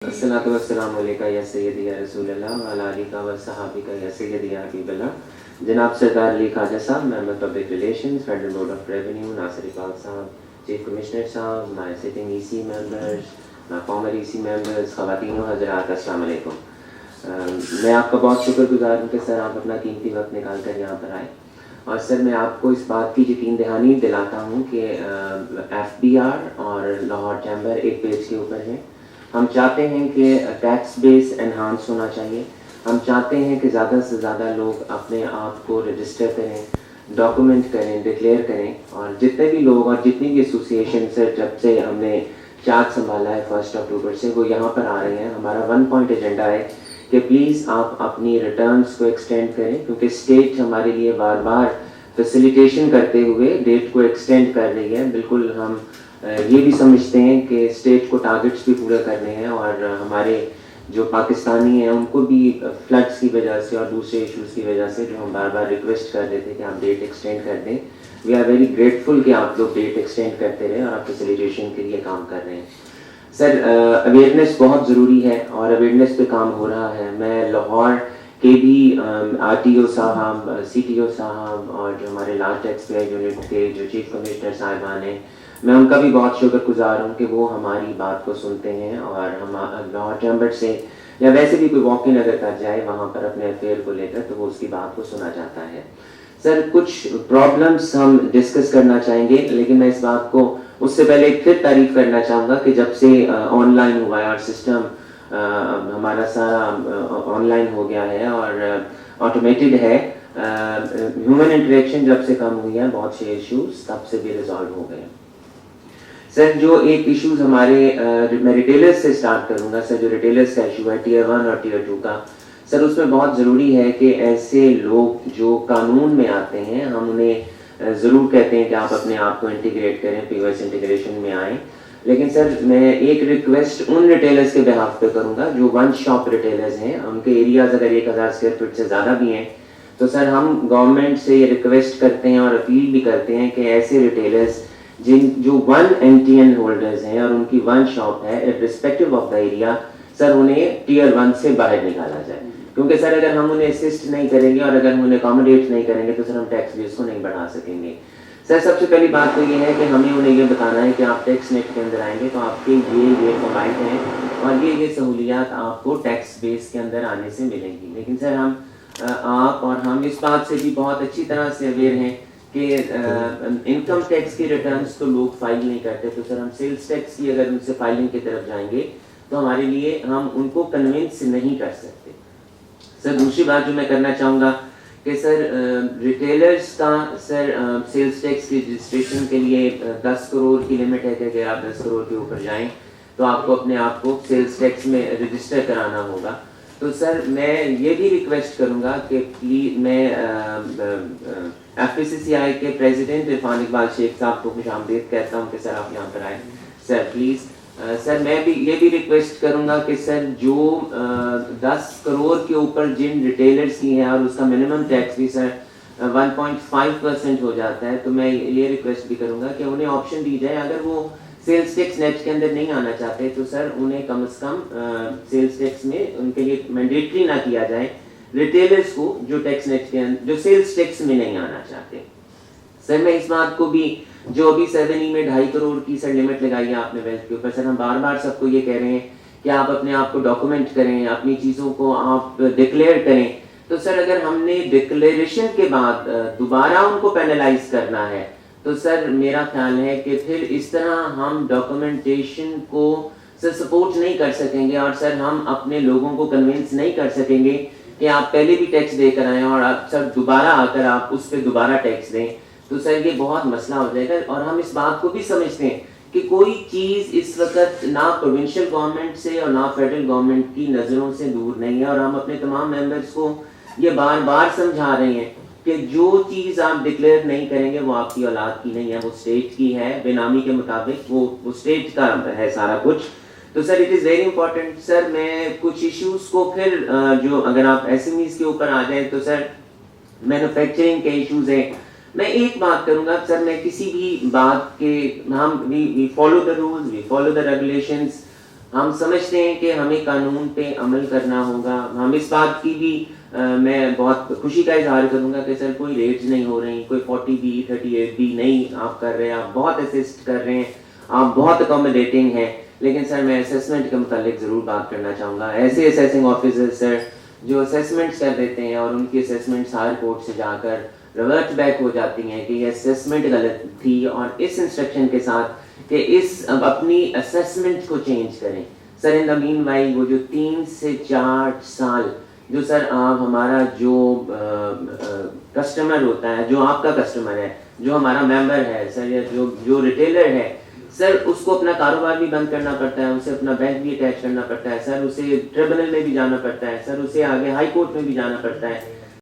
अस्सलातु वस्सलामु अलैका या सय्यदी या रसूल अल्लाह व अला आलिका व सहाबिका या सय्यदी या हबीब अल्लाह। जनाब सरदार Ali Khawaja Sahab, member public relations, federal board of revenue, Nasir Iqbal Sahab, chief commissioner Sahab, my sitting EC members, my former EC members, ख़वातीन व हज़रात, अस्सलाम वालेकुम। मैं आपका बहुत शुक्रगुजार हूँ कि सर आप अपना कीमती वक्त निकाल कर यहाँ पर आए। और सर मैं आपको इस बात की यकीन दहानी दिलाता हूँ कि FBR और लाहौर चैम्बर एक पेज के ऊपर है। हम चाहते हैं कि टैक्स बेस एनहांस होना चाहिए। हम चाहते हैं कि ज़्यादा से ज़्यादा लोग अपने आप को रजिस्टर करें, डॉक्यूमेंट करें, डिक्लेयर करें। और जितने भी लोग और जितनी भी एसोसिएशन से जब से हमने चार्ज संभाला है 1 अक्टूबर से, वो यहाँ पर आ रहे हैं। हमारा 1 पॉइंट एजेंडा है कि प्लीज़ आप अपनी रिटर्न्स को एक्सटेंड करें, क्योंकि स्टेट हमारे लिए बार बार फैसिलिटेशन करते हुए डेट को एक्सटेंड कर रही है। बिल्कुल हम ये भी समझते हैं कि स्टेट को टारगेट्स भी पूरे करने हैं और हमारे जो पाकिस्तानी हैं उनको भी फ्लड्स की वजह से और दूसरे इश्यूज़ की वजह से जो हम बार बार रिक्वेस्ट कर रहे थे कि आप डेट एक्सटेंड कर दें। वी आर वेरी ग्रेटफुल कि आप लोग डेट एक्सटेंड करते रहे और आप फैसिलिटेशन के लिए काम कर रहे हैं। सर अवेयरनेस बहुत ज़रूरी है और अवेयरनेस पे काम हो रहा है। मैं लाहौर के भी RTO साहब, CTO साहब और जो हमारे लार्ज टैक्स पेयर यूनिट के जो चीफ कमिश्नर साहिबान हैं, मैं उनका भी बहुत शुक्रगुजार हूँ कि वो हमारी बात को सुनते हैं और हम लाहौर चैम्बर से या वैसे भी कोई वॉक इन अगर कर जाए वहाँ पर अपने अफेयर को लेकर तो वो उसकी बात को सुना जाता है। सर कुछ प्रॉब्लम्स हम डिस्कस करना चाहेंगे, लेकिन मैं इस बात को उससे पहले एक फिर तारीफ करना चाहूँगा कि जब से ऑनलाइन हुआ है और सिस्टम हमारा सारा ऑनलाइन हो गया है और ऑटोमेटेड है, ह्यूमन इंटरेक्शन जब से कम हुई है बहुत से इश्यूज तब से भी रिजॉल्व हो गए। सर जो एक इश्यूज हमारे मैं रिटेलर्स से स्टार्ट करूंगा। सर जो रिटेलर्स का इशू है Tier 1 और Tier 2 का, सर उसमें बहुत ज़रूरी है कि ऐसे लोग जो कानून में आते हैं हम उन्हें ज़रूर कहते हैं कि आप अपने आप को इंटीग्रेट करें, POS इंटीग्रेशन में आएँ। लेकिन सर मैं एक रिक्वेस्ट उन रिटेलर्स के बिहाफ पे करूंगा जो वन शॉप रिटेलर्स हैं, उनके एरियाज अगर 1000 स्क्वायर फीट से ज़्यादा भी हैं तो सर हम गवर्नमेंट से ये रिक्वेस्ट करते हैं और अपील भी करते हैं कि ऐसे रिटेलर्स जो 1 MTN होल्डर्स हैं और उनकी 1 शॉप है irrespective of the area, sir उन्हें Tier 1 से बाहर निकाला जाए। क्योंकि सर अगर हम उन्हें असिस्ट नहीं करेंगे और अगर हम उन्हें अकोमोडेट नहीं करेंगे तो सर हम टैक्स बेस को नहीं बढ़ा सकेंगे। सर सबसे पहली बात तो ये है कि हमें उन्हें ये बताना है कि आप टैक्स नेट के अंदर आएंगे तो आपके ये फवाइद हैं और ये सहूलियात आपको टैक्स बेस के अंदर आने से मिलेंगी। लेकिन सर आप और हम इस बात से भी बहुत अच्छी तरह से अवेयर हैं कि इनकम टैक्स की रिटर्न्स तो लोग फाइल नहीं करते, तो सर हम सेल्स टैक्स की अगर उनसे फाइलिंग की तरफ जाएंगे तो हमारे लिए हम उनको कन्विंस नहीं कर सकते। सर दूसरी बात जो मैं करना चाहूँगा कि सर रिटेलर्स का सर सेल्स टैक्स की रजिस्ट्रेशन के लिए 10 करोड़ की लिमिट है कि अगर आप 10 करोड़ के ऊपर जाएं तो आपको अपने आप को सेल्स टैक्स में रजिस्टर कराना होगा। तो सर मैं ये भी रिक्वेस्ट करूँगा कि प्लीज मैं FPCCI के प्रेसिडेंट इरफान इकबाल शेख साहब को खुशामदीद कहता हूँ कि सर आप यहाँ पर आए। सर प्लीज़ सर मैं भी ये भी रिक्वेस्ट करूँगा कि सर जो 10 करोड़ के ऊपर जिन रिटेलर्स की है और उसका मिनिमम टैक्स भी सर 1.5% हो जाता है, तो मैं ये रिक्वेस्ट भी करूँगा कि उन्हें ऑप्शन दी जाए, अगर वो सेल्स टैक्स नेट के अंदर नहीं आना चाहते तो सर उन्हें कम से कम सेल्स टैक्स में उनके लिए मैंडेटरी ना किया जाए रिटेलर्स को जो टैक्स नेट के अंदर जो सेल्स टैक्स में नहीं आना चाहते। सर मैं इस बात को भी जो अभी 7E में 2.5 करोड़ की सर लिमिट लगाई है आपने वेल्थ के ऊपर, सर हम बार बार सबको ये कह रहे हैं कि आप अपने आप को डॉक्यूमेंट करें, अपनी चीज़ों को आप डिक्लेयर करें। तो सर अगर हमने डिक्लेरेशन के बाद दोबारा उनको पेनलाइज करना है तो सर मेरा ख्याल है कि फिर इस तरह हम डॉक्यूमेंटेशन को सर सपोर्ट नहीं कर सकेंगे और सर हम अपने लोगों को कन्विंस नहीं कर सकेंगे कि आप पहले भी टैक्स देकर आए और आप सर दोबारा आकर आप उस पर दोबारा टैक्स दें, तो सर ये बहुत मसला हो जाएगा। और हम इस बात को भी समझते हैं कि कोई चीज़ इस वक्त ना प्रोविंशियल गवर्नमेंट से और ना फेडरल गवर्नमेंट की नज़रों से दूर नहीं है और हम अपने तमाम मेंबर्स को ये बार बार समझा रहे हैं कि जो चीज़ आप डिक्लेयर नहीं करेंगे वो आपकी औलाद की नहीं है, वो स्टेट की है। बेनामी के मुताबिक वो स्टेट का है सारा कुछ। तो sir it is very important. Sir मैं कुछ इश्यूज़ को फिर जो अगर आप SMEs के ऊपर आ जाएं तो सर मैन्युफैक्चरिंग के इश्यूज़ हैं। मैं एक बात करूंगा सर, मैं किसी भी बात के हम we follow the rules, we follow the regulations ہم سمجھتے ہیں کہ ہمیں قانون پہ عمل کرنا ہوگا. ہم اس بات کی بھی میں بہت خوشی کا اظہار کروں گا کہ سر کوئی ریٹس نہیں ہو رہی, کوئی 40B 38B نہیں آپ کر رہے ہیں, آپ بہت اسسٹ کر رہے ہیں, آپ بہت اکوموڈیٹنگ ہیں. لیکن سر میں اسیسمنٹ کے متعلق ضرور بات کرنا چاہوں گا. ایسے اسیسنگ آفیسر سر جو اسیسمنٹس کر دیتے ہیں اور ان کی اسیسمنٹس ہر کورٹ سے جا کر ریورٹ بیک ہو جاتی ہیں کہ یہ اسیسمنٹ غلط تھی, اور اس انسٹرکشن کے ساتھ کہ اپنی اسیسمنٹ کو چینج کریں. سر ان دا مین وائل وہ جو 3 سے 4 سال جو سر آپ ہمارا جو کسٹمر ہوتا ہے, جو آپ کا کسٹمر ہے, جو ہمارا ممبر ہے سر, یا جو ریٹیلر ہے سر, اس کو اپنا کاروبار بھی بند کرنا پڑتا ہے, اسے اپنا بینک بھی اٹیچ کرنا پڑتا ہے سر, اسے ٹریبونل میں بھی جانا پڑتا ہے سر, اسے آگے ہائی کورٹ میں بھی جانا پڑتا ہے.